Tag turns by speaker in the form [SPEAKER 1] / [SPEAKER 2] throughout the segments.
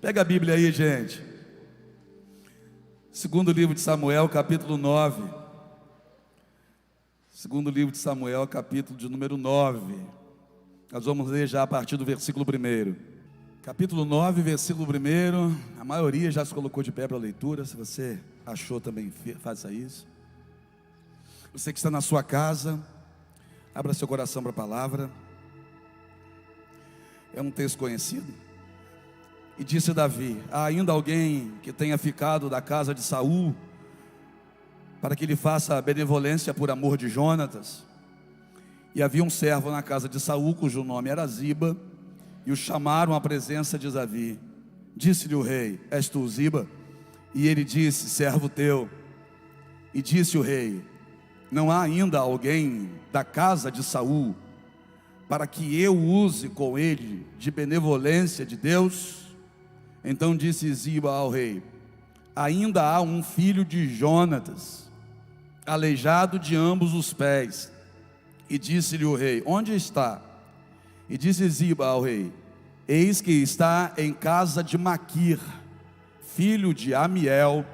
[SPEAKER 1] Pega a Bíblia aí, gente. Segundo livro de Samuel, capítulo 9. Segundo livro de Samuel, capítulo de número 9. Nós vamos ler já a partir do versículo 1. Capítulo 9, versículo 1. A maioria já se colocou de pé para a leitura. Se você achou também, faça isso. Você que está na sua casa, abra seu coração para a palavra. É um texto conhecido. E disse Davi: há ainda alguém que tenha ficado da casa de Saul, para que lhe faça benevolência por amor de Jonatas? E havia um servo na casa de Saul, cujo nome era Ziba, e o chamaram à presença de Davi. Disse-lhe o rei: és tu, Ziba? E ele disse: servo teu. E disse o rei: não há ainda alguém da casa de Saul, para que eu use com ele de benevolência de Deus? Então disse Ziba ao rei: ainda há um filho de Jonatas, aleijado de ambos os pés. E disse-lhe o rei: onde está? E disse Ziba ao rei: eis que está em casa de Maquir, filho de Amiel,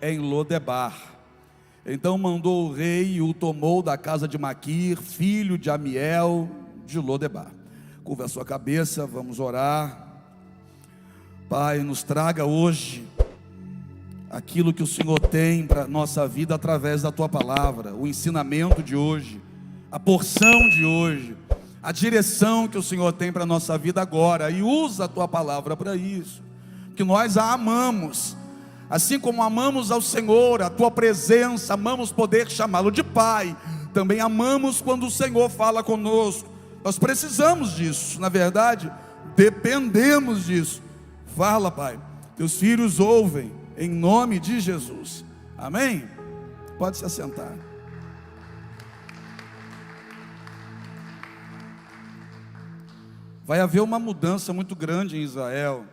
[SPEAKER 1] em Lodebar. Então mandou o rei e o tomou da casa de Maquir, filho de Amiel, de Lodebar. Curva a sua cabeça, vamos orar. Pai, nos traga hoje aquilo que o Senhor tem para a nossa vida através da Tua palavra, o ensinamento de hoje, a porção de hoje, a direção que o Senhor tem para a nossa vida agora, e usa a Tua palavra para isso, que nós a amamos, assim como amamos ao Senhor, a Tua presença, amamos poder chamá-lo de Pai, também amamos quando o Senhor fala conosco. Nós precisamos disso, na verdade, dependemos disso. Fala, Pai, teus filhos ouvem, em nome de Jesus, amém? Pode se assentar. Vai haver uma mudança muito grande em Israel.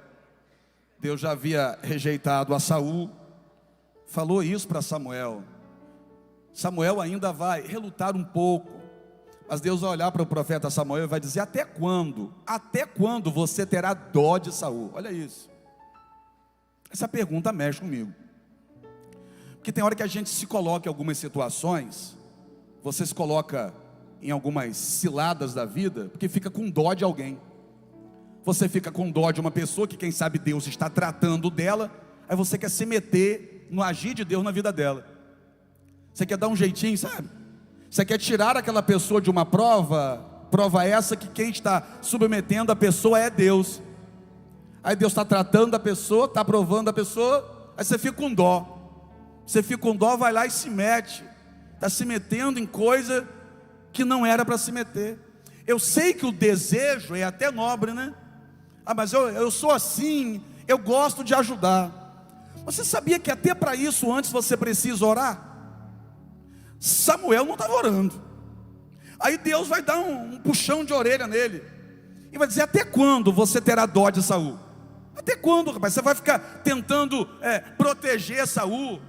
[SPEAKER 1] Deus já havia rejeitado a Saul, falou isso para Samuel. Samuel ainda vai relutar um pouco, mas Deus vai olhar para o profeta Samuel e vai dizer: até quando? Até quando você terá dó de Saul? Olha isso. Essa pergunta mexe comigo. Porque tem hora que a gente se coloca em algumas situações, você se coloca em algumas ciladas da vida, porque fica com dó de alguém. Você fica com dó de uma pessoa que quem sabe Deus está tratando dela, aí você quer se meter no agir de Deus na vida dela. Você quer dar um jeitinho, sabe? Você quer tirar aquela pessoa de uma prova essa que quem está submetendo a pessoa é Deus. Aí Deus está tratando a pessoa, está provando a pessoa, aí você fica com dó. Você fica com dó, vai lá e se mete. Está se metendo em coisa que não era para se meter. Eu sei que o desejo é até nobre, né? Ah, mas eu sou assim, eu gosto de ajudar. Você sabia que até para isso antes você precisa orar? Samuel não estava orando. Aí Deus vai dar um puxão de orelha nele e vai dizer: até quando você terá dó de Saul? Até quando, rapaz? Você vai ficar tentando proteger Saul,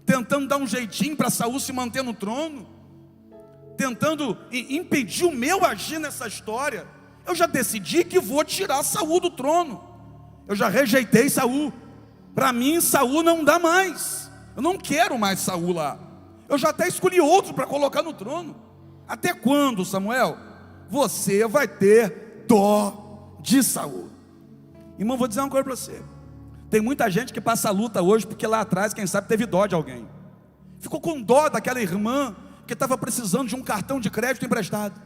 [SPEAKER 1] tentando dar um jeitinho para Saul se manter no trono, tentando impedir o meu agir nessa história? Eu já decidi que vou tirar Saul do trono. Eu já rejeitei Saul. Para mim Saul não dá mais. Eu não quero mais Saul lá. Eu já até escolhi outro para colocar no trono. Até quando, Samuel, você vai ter dó de Saul? Irmão, vou dizer uma coisa para você. Tem muita gente que passa a luta hoje porque lá atrás, quem sabe, teve dó de alguém. Ficou com dó daquela irmã que estava precisando de um cartão de crédito emprestado.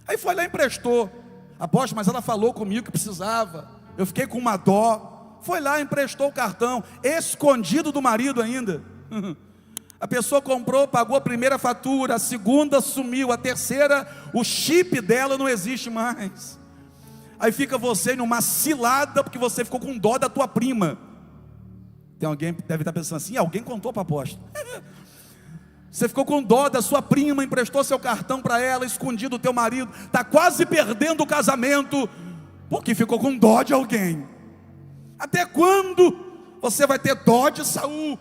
[SPEAKER 1] Aí foi lá e emprestou. Apóstolo, mas ela falou comigo que precisava. Eu fiquei com uma dó. Foi lá e emprestou o cartão, escondido do marido ainda. A pessoa comprou, pagou a primeira fatura, a segunda sumiu, a terceira, o chip dela não existe mais. Aí fica você numa cilada, porque você ficou com dó da tua prima. Tem alguém que deve estar pensando assim: alguém contou para a apóstolo. Você ficou com dó da sua prima, emprestou seu cartão para ela, escondido do teu marido, está quase perdendo o casamento, porque ficou com dó de alguém. Até quando você vai ter dó de Saul,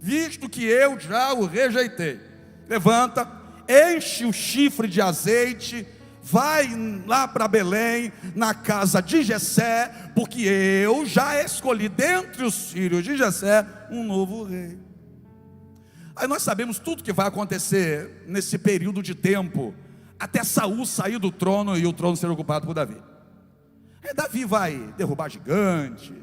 [SPEAKER 1] visto que eu já o rejeitei? Levanta, enche o chifre de azeite, vai lá para Belém, na casa de Jessé, porque eu já escolhi dentre os filhos de Jessé um novo rei. Aí nós sabemos tudo que vai acontecer nesse período de tempo, até Saul sair do trono e o trono ser ocupado por Davi. Aí Davi vai derrubar gigante,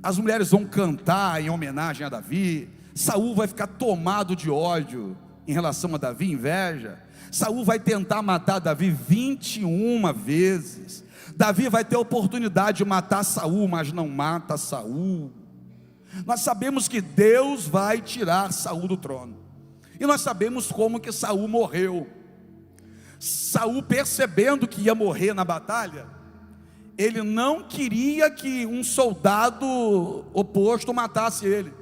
[SPEAKER 1] as mulheres vão cantar em homenagem a Davi, Saul vai ficar tomado de ódio em relação a Davi, inveja. Saul vai tentar matar Davi 21 vezes. Davi vai ter a oportunidade de matar Saul, mas não mata Saul. Nós sabemos que Deus vai tirar Saul do trono. E nós sabemos como que Saul morreu. Saul, percebendo que ia morrer na batalha, ele não queria que um soldado oposto matasse ele.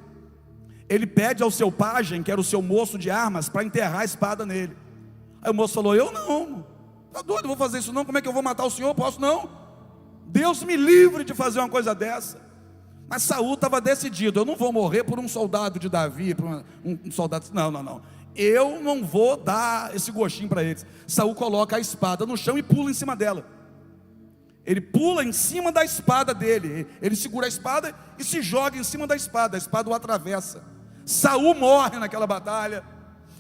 [SPEAKER 1] Ele pede ao seu pajem, que era o seu moço de armas, para enterrar a espada nele. Aí o moço falou: eu não, está doido, vou fazer isso não, como é que eu vou matar o senhor? Posso não, Deus me livre de fazer uma coisa dessa. Mas Saul estava decidido: eu não vou morrer por um soldado de Davi, por um soldado, não, eu não vou dar esse gostinho para eles. Saul coloca a espada no chão e pula em cima dela. Ele pula em cima da espada dele, ele segura a espada e se joga em cima da espada, a espada o atravessa. Saul morre naquela batalha.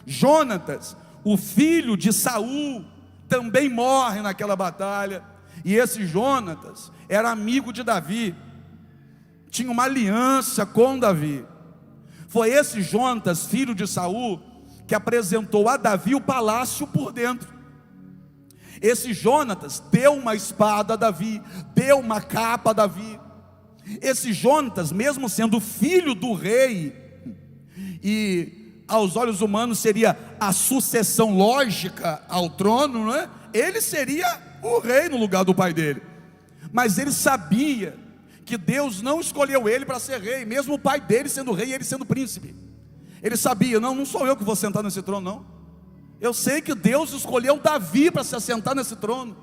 [SPEAKER 1] Jonatas, o filho de Saul, também morre naquela batalha. E esse Jonatas era amigo de Davi, tinha uma aliança com Davi. Foi esse Jonatas, filho de Saul, que apresentou a Davi o palácio por dentro. Esse Jonatas deu uma espada a Davi, deu uma capa a Davi. Esse Jonatas, mesmo sendo filho do rei, e aos olhos humanos seria a sucessão lógica ao trono, não é? Ele seria o rei no lugar do pai dele. Mas ele sabia que Deus não escolheu ele para ser rei, mesmo o pai dele sendo rei e ele sendo príncipe. Ele sabia: não sou eu que vou sentar nesse trono, não. Eu sei que Deus escolheu Davi para se assentar nesse trono.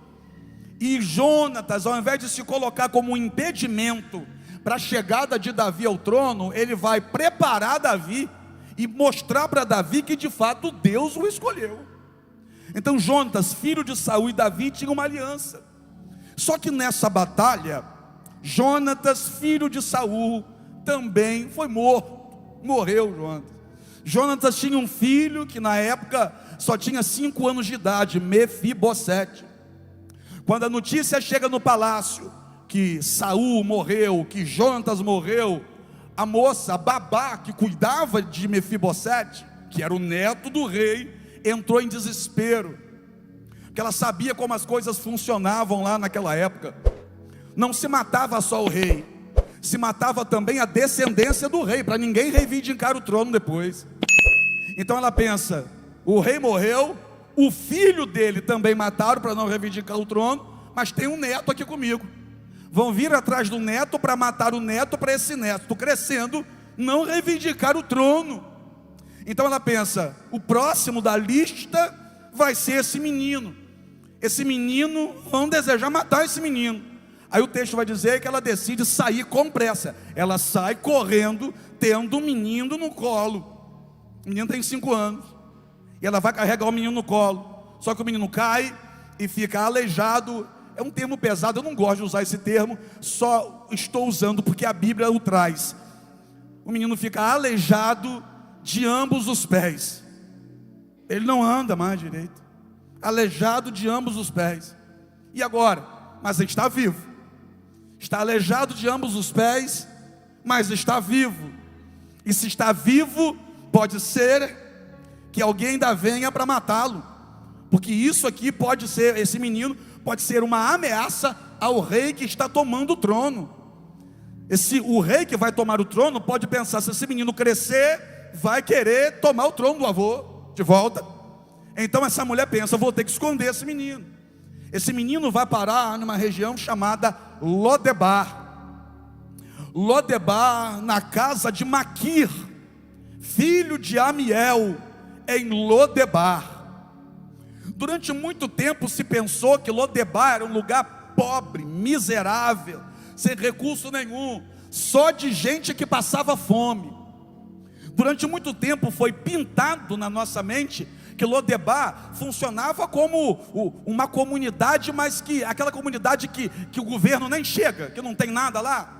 [SPEAKER 1] E Jonatas, ao invés de se colocar como um impedimento para a chegada de Davi ao trono, ele vai preparar Davi e mostrar para Davi que de fato Deus o escolheu. Então Jonatas, filho de Saul, e Davi tinham uma aliança. Só que nessa batalha, Jonatas, filho de Saul, também foi morto. Morreu Jonatas. Jonatas tinha um filho que na época só tinha 5 anos de idade, Mefibosete. Quando a notícia chega no palácio que Saul morreu, que Jonatas morreu, a moça, a babá que cuidava de Mefibosete, que era o neto do rei, entrou em desespero, porque ela sabia como as coisas funcionavam lá naquela época. Não se matava só o rei, se matava também a descendência do rei, para ninguém reivindicar o trono depois. Então ela pensa: o rei morreu, o filho dele também mataram para não reivindicar o trono, mas tem um neto aqui comigo. Vão vir atrás do neto para matar o neto, para esse neto crescendo não reivindicar o trono. Então ela pensa: o próximo da lista vai ser esse menino. Esse menino, vão desejar matar esse menino. Aí o texto vai dizer que ela decide sair com pressa. Ela sai correndo, tendo um menino no colo. O menino tem 5 anos. E ela vai carregar o menino no colo. Só que o menino cai e fica aleijado. É um termo pesado, eu não gosto de usar esse termo, só estou usando porque a Bíblia o traz. O menino fica aleijado de ambos os pés. Ele não anda mais direito. Aleijado de ambos os pés. E agora? Mas ele está vivo. Está aleijado de ambos os pés, mas está vivo. E se está vivo, pode ser que alguém ainda venha para matá-lo, porque isso aqui pode ser, esse menino pode ser uma ameaça ao rei que está tomando o trono. O rei que vai tomar o trono pode pensar: se esse menino crescer, vai querer tomar o trono do avô de volta. Então essa mulher pensa: vou ter que esconder esse menino. Esse menino vai parar numa região chamada Lodebar. Lodebar, na casa de Maquir, filho de Amiel, em Lodebar. Durante muito tempo se pensou que Lodebar era um lugar pobre, miserável, sem recurso nenhum, só de gente que passava fome. Durante muito tempo foi pintado na nossa mente que Lodebar funcionava como uma comunidade, mas que aquela comunidade que o governo nem chega, que não tem nada lá,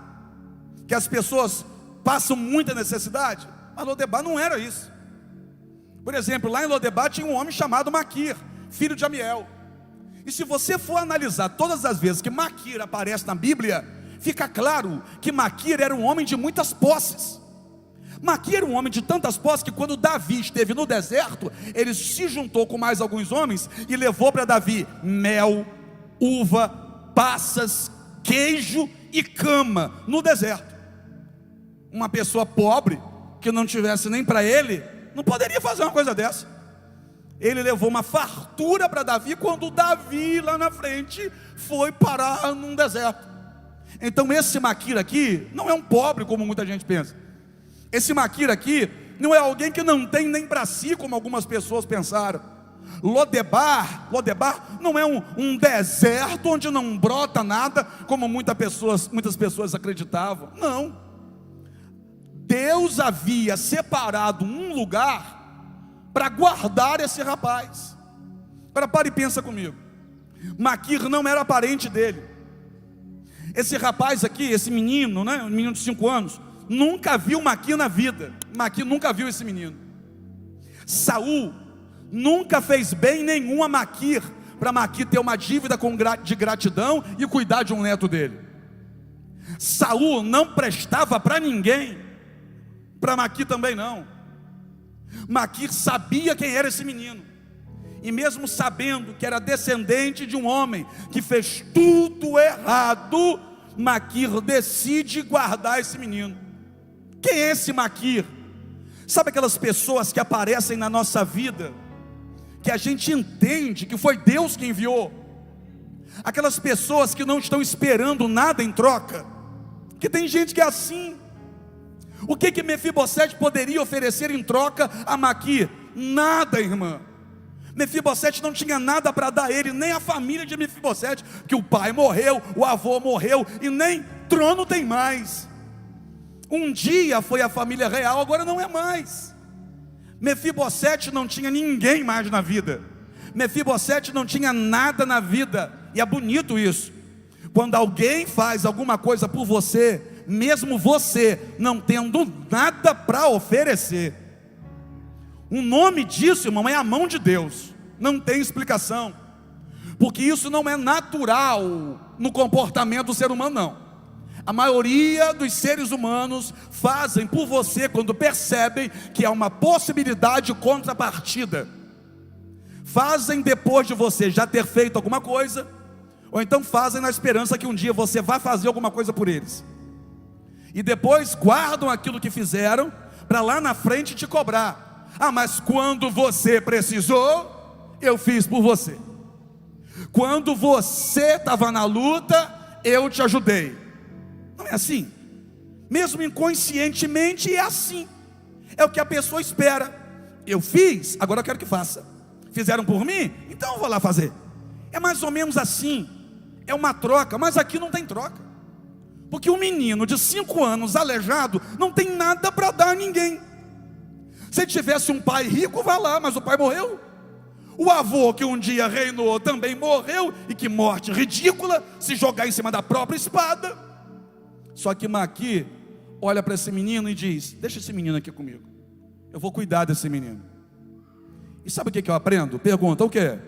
[SPEAKER 1] que as pessoas passam muita necessidade. Mas Lodebar não era isso. Por exemplo, lá em Lodebar tinha um homem chamado Maquir, filho de Amiel. E se você for analisar todas as vezes que Maquir aparece na Bíblia, fica claro que Maquir era um homem de muitas posses. Maquir era um homem de tantas posses que quando Davi esteve no deserto, ele se juntou com mais alguns homens e levou para Davi mel, uva, passas, queijo e cama no deserto. Uma pessoa pobre, que não tivesse nem para ele, não poderia fazer uma coisa dessa. Ele levou uma fartura para Davi, quando Davi lá na frente foi parar num deserto. Então esse Maquir aqui não é um pobre como muita gente pensa. Esse Maquir aqui não é alguém que não tem nem para si, como algumas pessoas pensaram. Lodebar não é um deserto onde não brota nada, como muitas pessoas acreditavam. Não. Deus havia separado um lugar para guardar esse rapaz. Agora pare e pensa comigo. Maquir não era parente dele. Esse rapaz aqui, esse menino, né, um menino de 5 anos, nunca viu Maquir na vida. Maquir nunca viu esse menino. Saul nunca fez bem nenhum a Maquir, para Maquir ter uma dívida de gratidão e cuidar de um neto dele. Saul não prestava para ninguém, para Maquir também não. Maquir sabia quem era esse menino, e mesmo sabendo que era descendente de um homem que fez tudo errado, Maquir decide guardar esse menino. Quem é esse Maquir? Sabe aquelas pessoas que aparecem na nossa vida, que a gente entende que foi Deus que enviou? Aquelas pessoas que não estão esperando nada em troca, que tem gente que é assim. O que Mefibosete poderia oferecer em troca a Maquir? Nada, irmã. Mefibosete não tinha nada para dar a ele, nem a família de Mefibosete, que o pai morreu, o avô morreu, e nem trono tem mais. Um dia foi a família real, agora não é mais. Mefibosete não tinha ninguém mais na vida. Mefibosete não tinha nada na vida. E é bonito isso. Quando alguém faz alguma coisa por você, mesmo você não tendo nada para oferecer. O nome disso, irmão, é a mão de Deus. Não tem explicação. Porque isso não é natural no comportamento do ser humano, não. A maioria dos seres humanos fazem por você quando percebem que há uma possibilidade de contrapartida. Fazem depois de você já ter feito alguma coisa, ou então fazem na esperança que um dia você vai fazer alguma coisa por eles. E depois guardam aquilo que fizeram, para lá na frente te cobrar. Ah, mas quando você precisou, eu fiz por você. Quando você estava na luta, eu te ajudei. Não é assim? Mesmo inconscientemente é assim. É o que a pessoa espera. Eu fiz, agora eu quero que faça. Fizeram por mim? Então eu vou lá fazer. É mais ou menos assim. É uma troca, mas aqui não tem troca. Porque um menino de 5 anos aleijado não tem nada para dar a ninguém. Se tivesse um pai rico, vá lá, mas o pai morreu. O avô que um dia reinou também morreu. E que morte ridícula, se jogar em cima da própria espada. Só que Maquir olha para esse menino e diz: deixa esse menino aqui comigo, eu vou cuidar desse menino. E sabe o que eu aprendo? Pergunta, o que?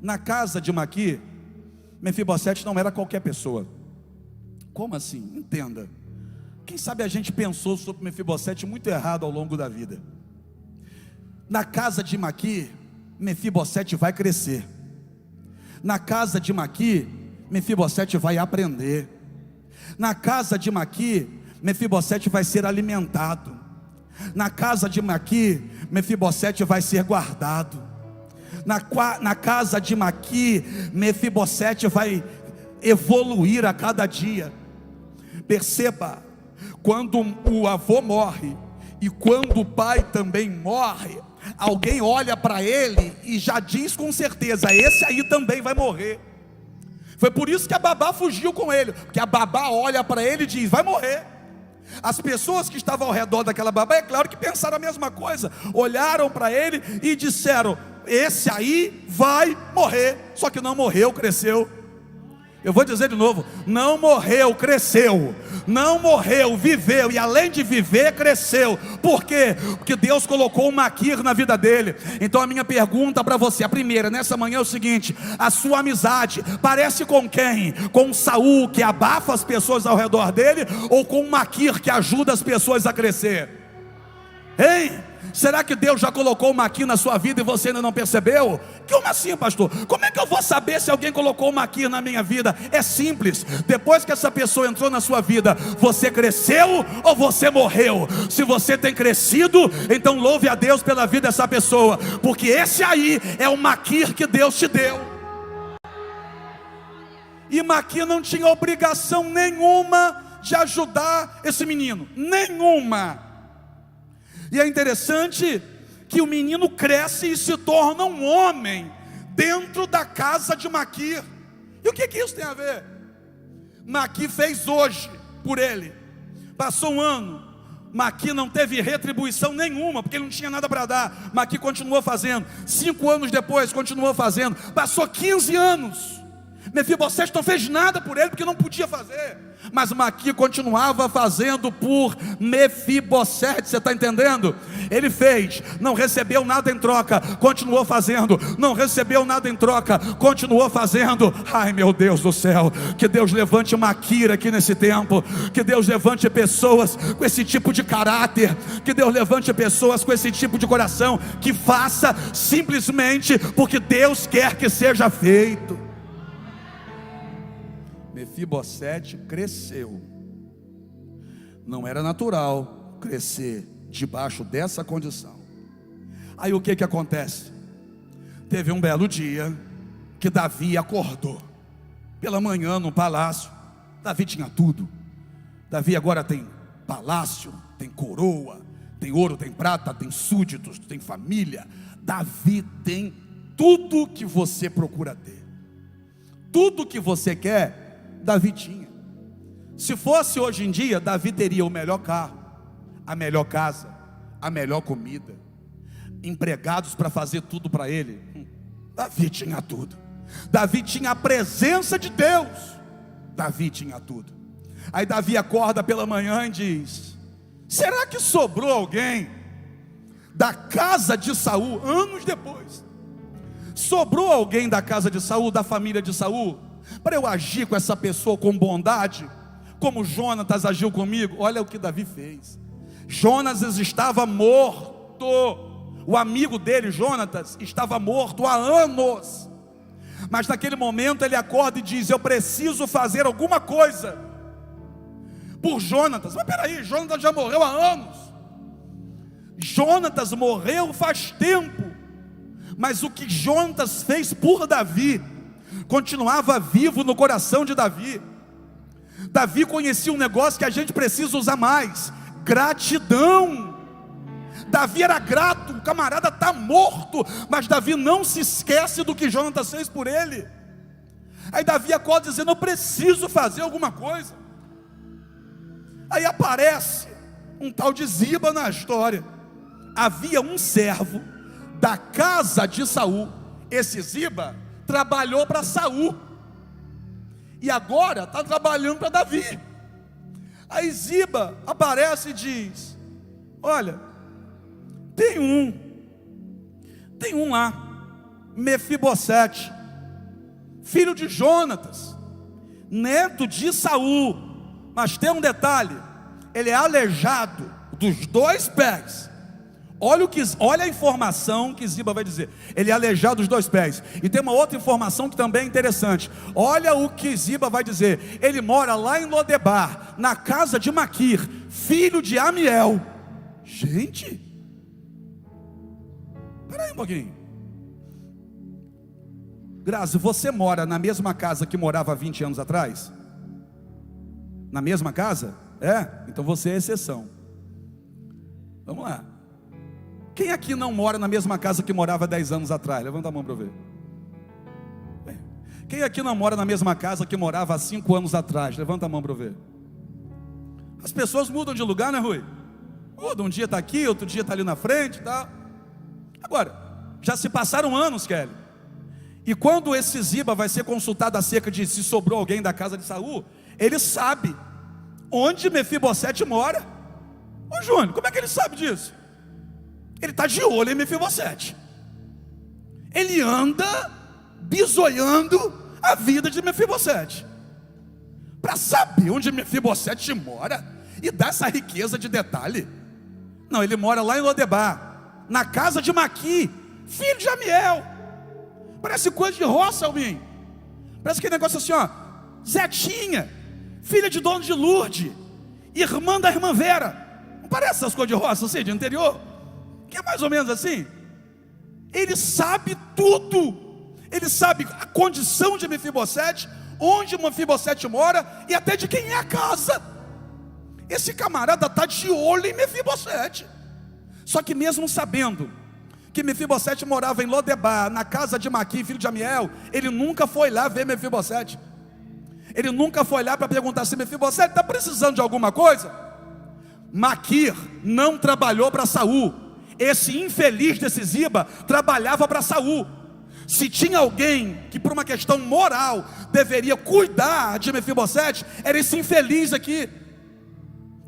[SPEAKER 1] Na casa de Maquir, Mefibosete não era qualquer pessoa. Como assim? Entenda. Quem sabe a gente pensou sobre Mefibosete muito errado ao longo da vida. Na casa de Maquir, Mefibosete vai crescer. Na casa de Maquir, Mefibosete vai aprender. Na casa de Maquir, Mefibosete vai ser alimentado. Na casa de Maquir, Mefibosete vai ser guardado. Na casa de Maquir, Mefibosete vai evoluir a cada dia. Perceba, quando o avô morre e quando o pai também morre, alguém olha para ele e já diz com certeza: esse aí também vai morrer. Foi por isso que a babá fugiu com ele, porque a babá olha para ele e diz: vai morrer. As pessoas que estavam ao redor daquela babá, é claro que pensaram a mesma coisa, olharam para ele e disseram: esse aí vai morrer. Só que não morreu, cresceu. Eu vou dizer de novo: não morreu, cresceu. Não morreu, viveu, e além de viver, cresceu. Por quê? Porque Deus colocou um maquir na vida dele. Então a minha pergunta para você, a primeira nessa manhã é o seguinte: a sua amizade parece com quem? Com Saul, que abafa as pessoas ao redor dele, ou com um maquir que ajuda as pessoas a crescer? Hein? Será que Deus já colocou uma aqui na sua vida e você ainda não percebeu? Como assim, pastor? Como é que eu vou saber se alguém colocou uma aqui na minha vida? É simples: depois que essa pessoa entrou na sua vida, você cresceu ou você morreu? Se você tem crescido, então louve a Deus pela vida dessa pessoa, porque esse aí é o maquir que Deus te deu. E Maquir não tinha obrigação nenhuma de ajudar esse menino, nenhuma. E é interessante que o menino cresce e se torna um homem dentro da casa de Maquir. E o que isso tem a ver? Maquir fez hoje por ele. Passou um ano, Maquir não teve retribuição nenhuma, porque ele não tinha nada para dar. Maquir continuou fazendo. 5 anos depois, continuou fazendo. Passou 15 anos. Mefibosete não fez nada por ele, porque não podia fazer. Mas Maquir continuava fazendo por Mefibosete. Você está entendendo? Ele fez, não recebeu nada em troca, continuou fazendo. Não recebeu nada em troca, continuou fazendo. Ai, meu Deus do céu, que Deus levante Maquir aqui nesse tempo. Que Deus levante pessoas com esse tipo de caráter. Que Deus levante pessoas com esse tipo de coração, que faça simplesmente porque Deus quer que seja feito. Mefibosete cresceu. Não era natural crescer debaixo dessa condição. Aí o que acontece? Teve um belo dia que Davi acordou pela manhã no palácio. Davi tinha tudo. Davi agora tem palácio, tem coroa, tem ouro, tem prata, tem súditos, tem família. Davi tem tudo que você procura ter. Tudo que você quer, Davi tinha. Se fosse hoje em dia, Davi teria o melhor carro, a melhor casa, a melhor comida, empregados para fazer tudo para ele. Davi tinha tudo. Davi tinha a presença de Deus. Davi tinha tudo. Aí Davi acorda pela manhã e diz: será que sobrou alguém da casa de Saul? Anos depois, sobrou alguém da casa de Saul, da família de Saul, para eu agir com essa pessoa com bondade, como Jonatas agiu comigo? Olha o que Davi fez. Jonatas estava morto. O amigo dele, Jonatas, estava morto há anos. Mas naquele momento ele acorda e diz: eu preciso fazer alguma coisa por Jonatas. Mas peraí, Jonatas já morreu há anos. Jonatas morreu faz tempo. Mas o que Jonatas fez por Davi continuava vivo no coração de Davi. Davi conhecia um negócio que a gente precisa usar mais: gratidão. Davi era grato. O camarada está morto, mas Davi não se esquece do que Jonatas fez por ele. Aí Davi acorda dizendo: eu preciso fazer alguma coisa. Aí aparece um tal de Ziba na história. Havia um servo da casa de Saul. Esse Ziba trabalhou para Saul e agora está trabalhando para Davi. Aí Ziba aparece e diz: olha, tem um lá, Mefibosete, filho de Jonatas, neto de Saul. Mas tem um detalhe: ele é aleijado dos 2 pés. Olha a informação que Ziba vai dizer: ele é aleijado dos 2 pés. E tem uma outra informação que também é interessante. Olha o que Ziba vai dizer: ele mora lá em Lodebar, na casa de Maquir, filho de Amiel. Gente, peraí um pouquinho. Grazi, você mora na mesma casa que morava há 20 anos atrás? Na mesma casa? É? Então você é exceção. Vamos lá. Quem aqui não mora na mesma casa que morava 10 anos atrás? Levanta a mão para eu ver. Quem aqui não mora na mesma casa que morava há 5 anos atrás? Levanta a mão para eu ver. As pessoas mudam de lugar, né, Rui? Mudam, um dia está aqui, outro dia está ali na frente e tal. Agora, já se passaram anos, Kelly. E quando esse Ziba vai ser consultado acerca de se sobrou alguém da casa de Saul, ele sabe onde Mefibosete mora. Ô Júnior, como é que ele sabe disso? Ele está de olho em Mefibosete. Ele anda bisoiando a vida de Mefibosete, para saber onde Mefibosete mora e dar essa riqueza de detalhe. Não, ele mora lá em Lodebar, na casa de Maqui, filho de Amiel. Parece coisa de roça, Almim. Parece aquele negócio assim, ó. Zetinha, filha de dono de Lourdes, irmã da irmã Vera. Não parece essas coisas de roça, assim, de interior? Que é mais ou menos assim. Ele sabe tudo. Ele sabe a condição de Mefibosete, onde Mefibosete mora e até de quem é a casa. Esse camarada está de olho em Mefibosete. Só que mesmo sabendo que Mefibosete morava em Lodebar, na casa de Maqui, filho de Amiel, ele nunca foi lá ver Mefibosete. Ele nunca foi lá para perguntar se Mefibosete está precisando de alguma coisa. Maquir não trabalhou para Saul. Esse infeliz desse Ziba trabalhava para Saul. Se tinha alguém que por uma questão moral deveria cuidar de Mefibosete, era esse infeliz aqui,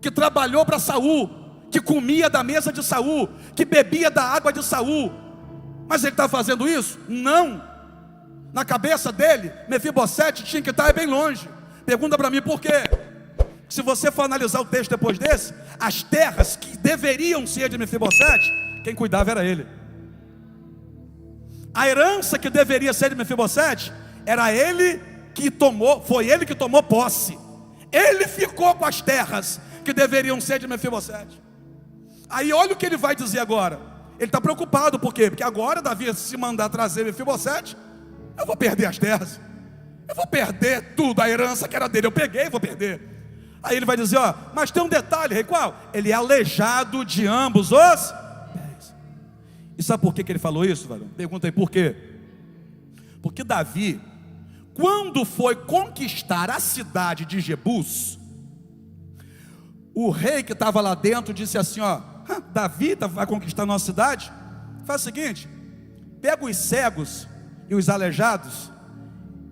[SPEAKER 1] que trabalhou para Saul, que comia da mesa de Saul, que bebia da água de Saul. Mas ele está fazendo isso? Não. Na cabeça dele, Mefibosete tinha que estar bem longe. Pergunta para mim por quê? Se você for analisar o texto depois desse, as terras que deveriam ser de Mefibosete, quem cuidava era ele. A herança que deveria ser de Mefibosete, era ele que tomou, foi ele que tomou posse. Ele ficou com as terras que deveriam ser de Mefibosete. Aí olha o que ele vai dizer agora. Ele está preocupado, por quê? Porque agora Davi, se mandar trazer Mefibosete, eu vou perder as terras, eu vou perder tudo, a herança que era dele, eu peguei e vou perder. Aí ele vai dizer, ó, mas tem um detalhe, rei, qual? Ele é aleijado de ambos os pés. E sabe por que ele falou isso, varão? Pergunta aí, por quê? Porque Davi, quando foi conquistar a cidade de Jebus, o rei que estava lá dentro disse assim, ó, Davi vai conquistar a nossa cidade? Faz o seguinte, pega os cegos e os aleijados,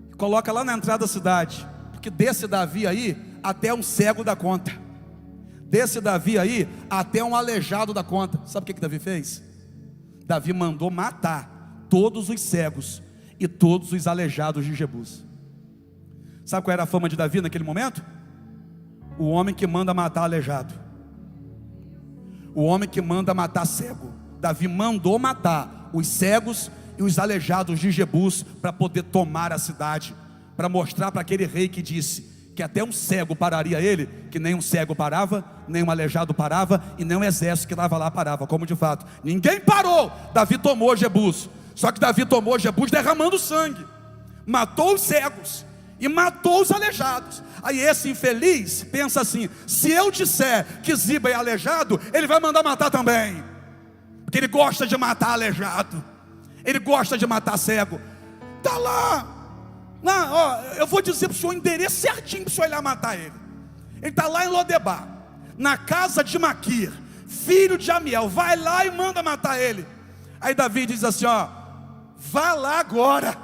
[SPEAKER 1] e coloca lá na entrada da cidade, porque desse Davi aí, até um cego dá conta, desse Davi aí, até um aleijado dá conta. Sabe o que Davi fez? Davi mandou matar todos os cegos e todos os aleijados de Jebus. Sabe qual era a fama de Davi naquele momento? O homem que manda matar aleijado, o homem que manda matar cego. Davi mandou matar os cegos e os aleijados de Jebus, para poder tomar a cidade, para mostrar para aquele rei que disse que até um cego pararia ele, que nem um cego parava, nem um aleijado parava, e nem um exército que estava lá parava, como de fato, ninguém parou. Davi tomou Jebus, só que Davi tomou Jebus derramando sangue, matou os cegos, e matou os aleijados. Aí esse infeliz pensa assim, se eu disser que Ziba é aleijado, ele vai mandar matar também, porque ele gosta de matar aleijado, ele gosta de matar cego. Está lá, não, ó, eu vou dizer para o senhor o endereço certinho para o senhor ir lá matar ele. Ele está lá em Lodebar, na casa de Maquir, filho de Amiel. Vai lá e manda matar ele. Aí Davi diz assim, ó, vá lá agora,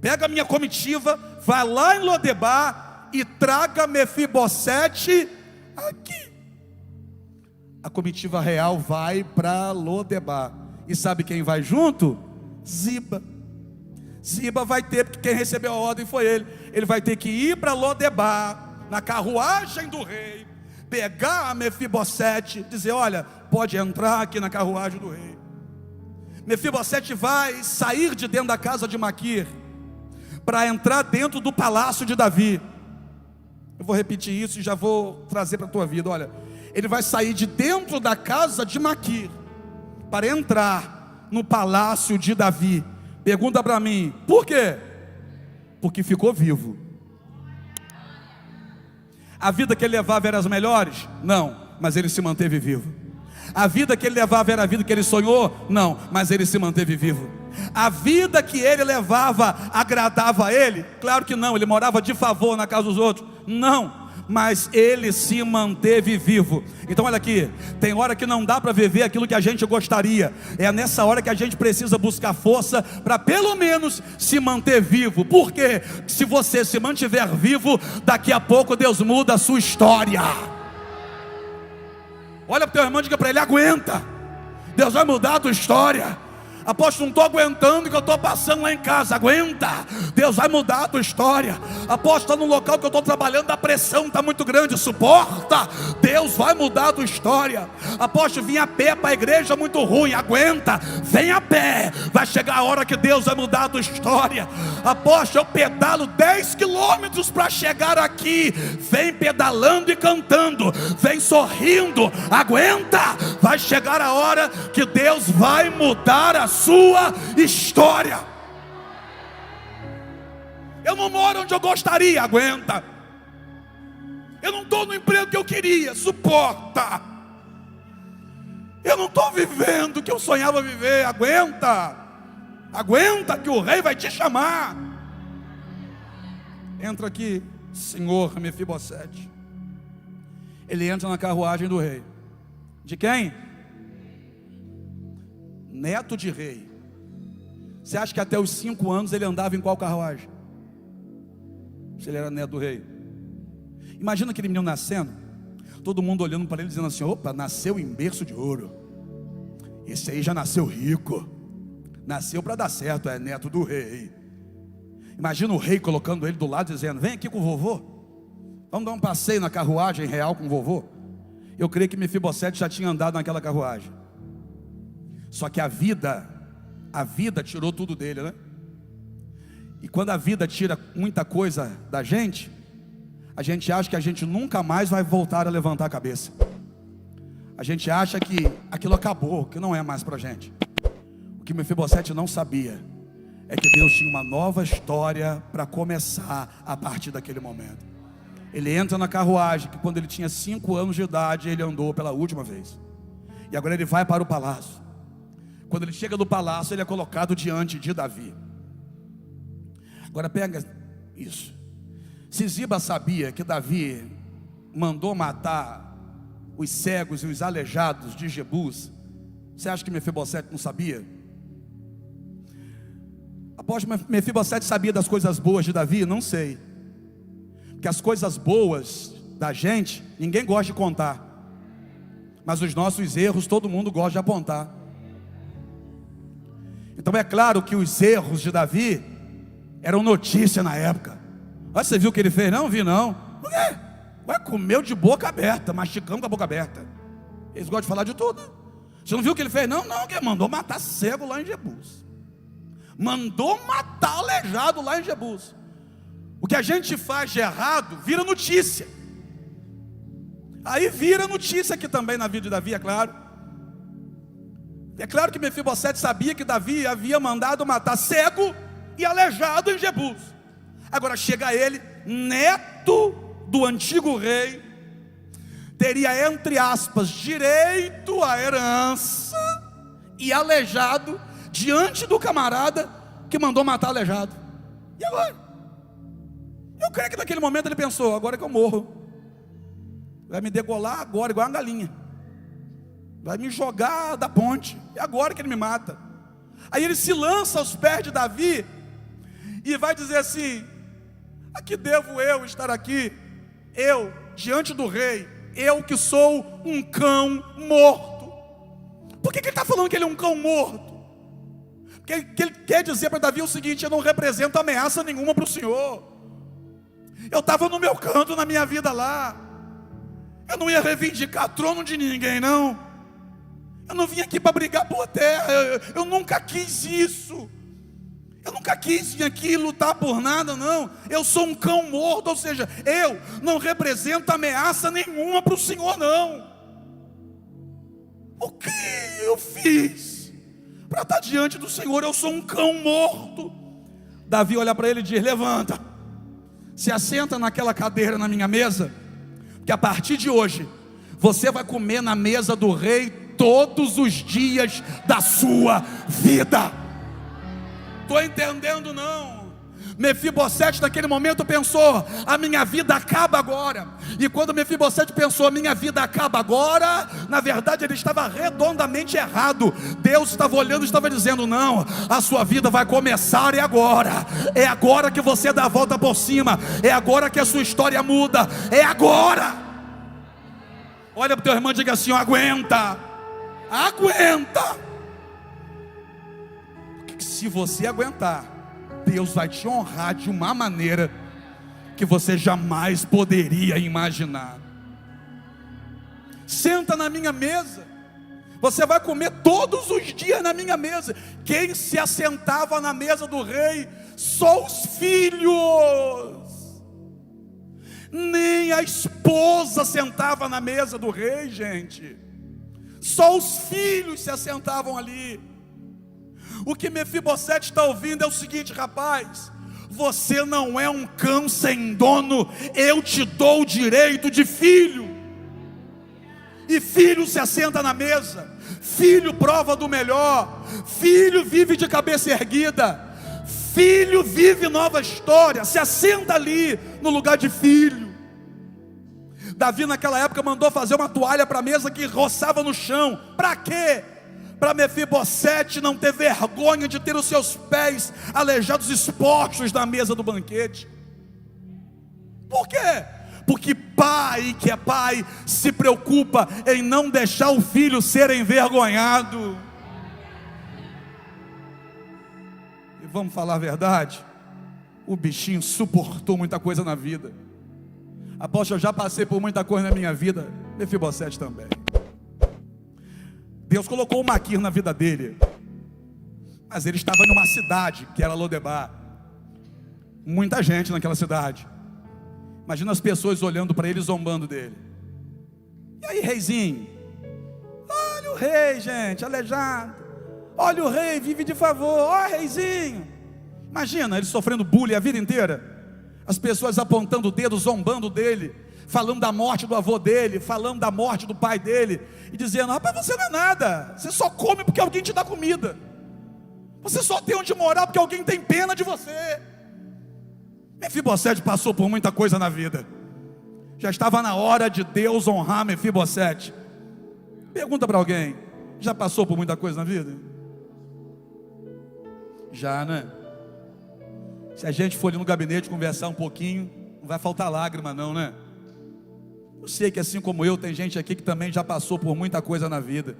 [SPEAKER 1] pega a minha comitiva, vai lá em Lodebar e traga Mefibosete aqui. A comitiva real vai para Lodebar. E sabe quem vai junto? Ziba. Ziba vai ter, porque quem recebeu a ordem foi ele. Ele vai ter que ir para Lodebar, na carruagem do rei, pegar a Mefibosete, dizer, olha, pode entrar aqui na carruagem do rei. Mefibosete vai sair de dentro da casa de Maquir, para entrar dentro do palácio de Davi. Eu vou repetir isso e já vou trazer para a tua vida. Olha, ele vai sair de dentro da casa de Maquir, para entrar no palácio de Davi. Pergunta para mim, por quê? Porque ficou vivo. A vida que ele levava era as melhores? Não, mas ele se manteve vivo. A vida que ele levava era a vida que ele sonhou? Não, mas ele se manteve vivo. A vida que ele levava agradava a ele? Claro que não, ele morava de favor na casa dos outros? Não, mas ele se manteve vivo. Então olha aqui, tem hora que não dá para viver aquilo que a gente gostaria. É nessa hora que a gente precisa buscar força para pelo menos se manter vivo. Porque se você se mantiver vivo, daqui a pouco Deus muda a sua história. Olha para o teu irmão e diga para ele: aguenta, Deus vai mudar a tua história. Apóstolo, não estou aguentando o que eu estou passando lá em casa. Aguenta, Deus vai mudar a tua história. Apóstolo, está no local que eu estou trabalhando, a pressão está muito grande. Suporta, Deus vai mudar a tua história. Apóstolo, vim a pé para a igreja, muito ruim. Aguenta, vem a pé, vai chegar a hora que Deus vai mudar a tua história. Apóstolo, eu pedalo 10 quilômetros para chegar aqui. Vem pedalando e cantando, vem sorrindo. Aguenta, vai chegar a hora que Deus vai mudar a sua história. Eu não moro onde eu gostaria. Aguenta. Eu não estou no emprego que eu queria. Suporta. Eu não estou vivendo o que eu sonhava viver. Aguenta. Aguenta que o rei vai te chamar. Entra aqui, senhor Mefibosete. Ele entra na carruagem do rei. De quem? Neto de rei. Você acha que até os 5 anos ele andava em qual carruagem? Se ele era neto do rei. Imagina aquele menino nascendo, todo mundo olhando para ele dizendo assim: opa, nasceu em berço de ouro. Esse aí já nasceu rico. Nasceu para dar certo, é neto do rei. Imagina o rei colocando ele do lado dizendo: vem aqui com o vovô, vamos dar um passeio na carruagem real com o vovô. Eu creio que Mefibosete já tinha andado naquela carruagem. Só que a vida tirou tudo dele, né? E quando a vida tira muita coisa da gente, a gente acha que a gente nunca mais vai voltar a levantar a cabeça. A gente acha que aquilo acabou, que não é mais pra gente. O que Mefibosete não sabia é que Deus tinha uma nova história para começar a partir daquele momento. Ele entra na carruagem que quando ele tinha 5 anos de idade ele andou pela última vez. E agora ele vai para o palácio. Quando ele chega no palácio, ele é colocado diante de Davi. Agora pega isso. Se Ziba sabia que Davi mandou matar os cegos e os aleijados de Jebus, você acha que Mefibosete não sabia? Apóstolo, Mefibosete sabia das coisas boas de Davi? Não sei. Porque as coisas boas da gente, ninguém gosta de contar. Mas os nossos erros, todo mundo gosta de apontar. Então é claro que os erros de Davi eram notícia na época. Olha, você viu o que ele fez? Não vi não. Por quê? Ué, comeu de boca aberta, mastigando com a boca aberta. Eles gostam de falar de tudo. Você não viu o que ele fez? Não, que mandou matar cego lá em Jebus. Mandou matar aleijado lá em Jebus. O que a gente faz de errado vira notícia. Aí vira notícia aqui também na vida de Davi, é claro. É claro que Mefibosete sabia que Davi havia mandado matar cego e aleijado em Jebus. Agora chega ele, neto do antigo rei, teria, entre aspas, direito à herança, e aleijado diante do camarada que mandou matar aleijado. E agora? Eu creio que naquele momento ele pensou: agora que eu morro, vai me degolar agora igual uma galinha, vai me jogar da ponte, e agora que ele me mata. Aí ele se lança aos pés de Davi e vai dizer assim: a que devo eu estar aqui? Eu, diante do rei, eu que sou um cão morto. Por que ele está falando que ele é um cão morto? Porque ele quer dizer para Davi o seguinte: eu não represento ameaça nenhuma para o Senhor. Eu estava no meu canto na minha vida lá. Eu não ia reivindicar trono de ninguém, não. Eu não vim aqui para brigar por terra. Eu nunca quis isso. Eu nunca quis vir aqui lutar por nada, não. Eu sou um cão morto, ou seja, eu não represento ameaça nenhuma para o Senhor, não. O que eu fiz para estar diante do Senhor? Eu sou um cão morto. Davi olha para ele e diz: levanta, se assenta naquela cadeira na minha mesa, porque a partir de hoje você vai comer na mesa do rei todos os dias da sua vida. Estou entendendo não? Mefibosete naquele momento pensou: a minha vida acaba agora. E quando Mefibosete pensou: a minha vida acaba agora, na verdade ele estava redondamente errado. Deus estava olhando e estava dizendo: não, a sua vida vai começar, é agora que você dá a volta por cima, é agora que a sua história muda, é agora. Olha para o teu irmão e diga assim: aguenta, aguenta. Porque se você aguentar, Deus vai te honrar de uma maneira que você jamais poderia imaginar. Senta na minha mesa, você vai comer todos os dias na minha mesa. Quem se assentava na mesa do rei? Só os filhos. Nem a esposa sentava na mesa do rei, gente. Só os filhos se assentavam ali. O que Mefibosete está ouvindo é o seguinte: rapaz, você não é um cão sem dono, eu te dou o direito de filho. E filho se assenta na mesa, filho prova do melhor, filho vive de cabeça erguida, filho vive nova história, se assenta ali no lugar de filho. Davi naquela época mandou fazer uma toalha para a mesa que roçava no chão. Para quê? Para Mefibosete não ter vergonha de ter os seus pés aleijados expostos na mesa do banquete. Por quê? Porque pai que é pai se preocupa em não deixar o filho ser envergonhado. E vamos falar a verdade, o bichinho suportou muita coisa na vida. Apóstolo, eu já passei por muita coisa na minha vida. Mefibosete também. Deus colocou o Maquir na vida dele, mas ele estava numa cidade que era Lodebar. Muita gente naquela cidade. Imagina as pessoas olhando para ele, zombando dele. E aí, reizinho? Olha o rei, gente, aleijado. Olha o rei, vive de favor. Olha, reizinho. Imagina ele sofrendo bullying a vida inteira. As pessoas apontando o dedo, zombando dele, falando da morte do avô dele, falando da morte do pai dele, e dizendo: rapaz, você não é nada, você só come porque alguém te dá comida, você só tem onde morar porque alguém tem pena de você. Mefibosete passou por muita coisa na vida. Já estava na hora de Deus honrar Mefibosete. Pergunta para alguém: já passou por muita coisa na vida? Já, né? Se a gente for ali no gabinete conversar um pouquinho, não vai faltar lágrima não, né? Eu sei que assim como eu, tem gente aqui que também já passou por muita coisa na vida.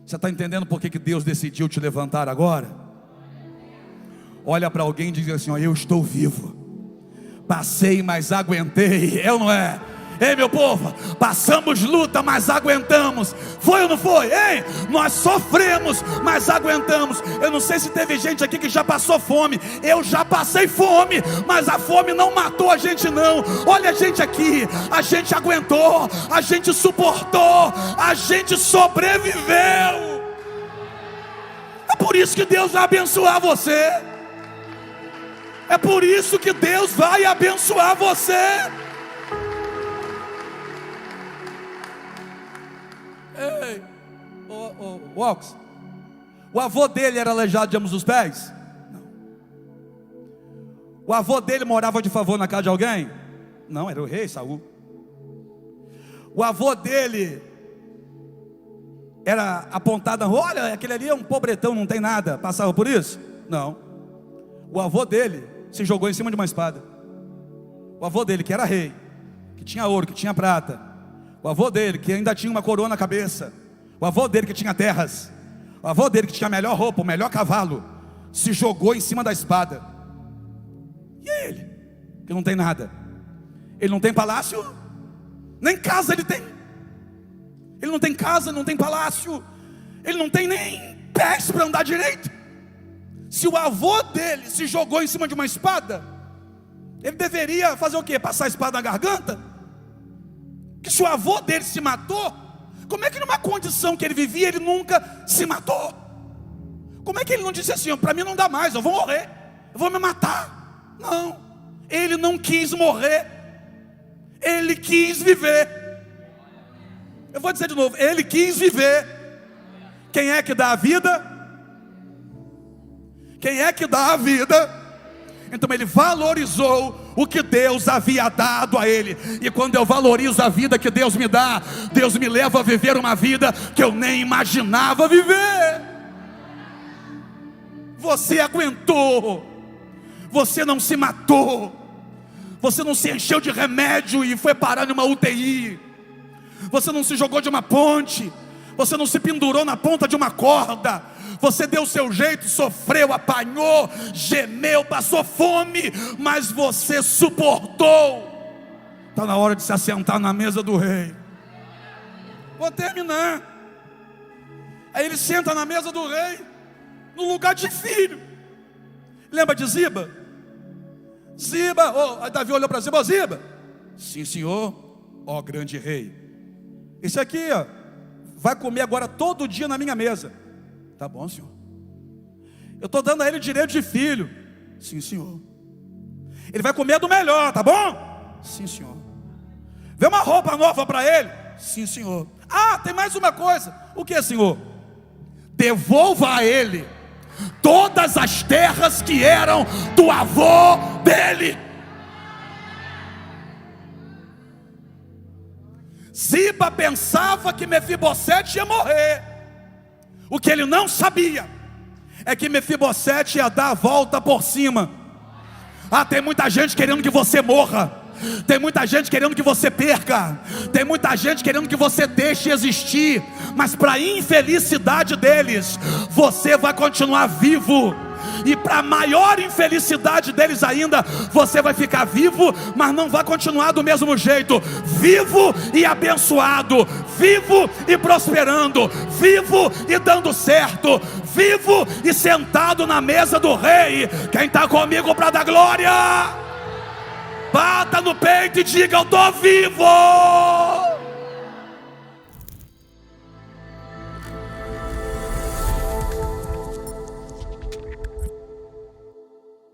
[SPEAKER 1] Você está entendendo por que Deus decidiu te levantar agora? Olha para alguém e diz assim: ó, eu estou vivo. Passei, mas aguentei. É ou não é? Ei, meu povo, passamos luta, mas aguentamos. Foi ou não foi? Ei, nós sofremos, mas aguentamos. Eu não sei se teve gente aqui que já passou fome. Eu já passei fome, mas a fome não matou a gente não. Olha a gente aqui, a gente aguentou, a gente suportou, a gente sobreviveu. É por isso que Deus vai abençoar você. É por isso que Deus vai abençoar você. Ei, Walks, o avô dele era aleijado de ambos os pés? Não. O avô dele morava de favor na casa de alguém? Não, era o rei Saul. O avô dele era apontado: olha, aquele ali é um pobretão, não tem nada. Passava por isso? Não. O avô dele se jogou em cima de uma espada. O avô dele, que era rei, que tinha ouro, que tinha prata, o avô dele, que ainda tinha uma coroa na cabeça, o avô dele que tinha terras, o avô dele que tinha a melhor roupa, o melhor cavalo, se jogou em cima da espada. E ele, que não tem nada? Ele não tem palácio, nem casa ele tem. Ele não tem casa, não tem palácio, ele não tem nem pés para andar direito. Se o avô dele se jogou em cima de uma espada, ele deveria fazer o quê? Passar a espada na garganta? Que se o avô dele se matou, como é que numa condição que ele vivia, ele nunca se matou? Como é que ele não disse assim: para mim não dá mais, eu vou morrer, eu vou me matar? Não, ele não quis morrer, ele quis viver. Eu vou dizer de novo: ele quis viver. Quem é que dá a vida? Quem é que dá a vida? Então ele valorizou o que Deus havia dado a ele. E quando eu valorizo a vida que Deus me dá, Deus me leva a viver uma vida que eu nem imaginava viver. Você aguentou, você não se matou, você não se encheu de remédio e foi parar numa UTI, você não se jogou de uma ponte, você não se pendurou na ponta de uma corda. Você deu o seu jeito, sofreu, apanhou, gemeu, passou fome, mas você suportou. Está na hora de se assentar na mesa do rei. Vou terminar. Aí ele senta na mesa do rei, no lugar de filho. Lembra de Ziba? Ziba, aí Davi olhou para Ziba: ô Ziba, sim senhor, ó grande rei, esse aqui vai comer agora todo dia na minha mesa. Tá bom, senhor. Eu estou dando a ele o direito de filho. Sim, senhor. Ele vai comer do melhor, tá bom? Sim, senhor. Vê uma roupa nova para ele. Sim, senhor. Ah, tem mais uma coisa. O que, senhor? Devolva a ele todas as terras que eram do avô dele. Ziba pensava que Mefibosete ia morrer. O que ele não sabia é que Mefibosete ia dar a volta por cima. Tem muita gente querendo que você morra. Tem muita gente querendo que você perca. Tem muita gente querendo que você deixe existir. Mas para a infelicidade deles, você vai continuar vivo. E para a maior infelicidade deles ainda, você vai ficar vivo, mas não vai continuar do mesmo jeito. Vivo e abençoado, vivo e prosperando, vivo e dando certo, vivo e sentado na mesa do rei. Quem está comigo para dar glória? Bata no peito e diga: eu estou vivo.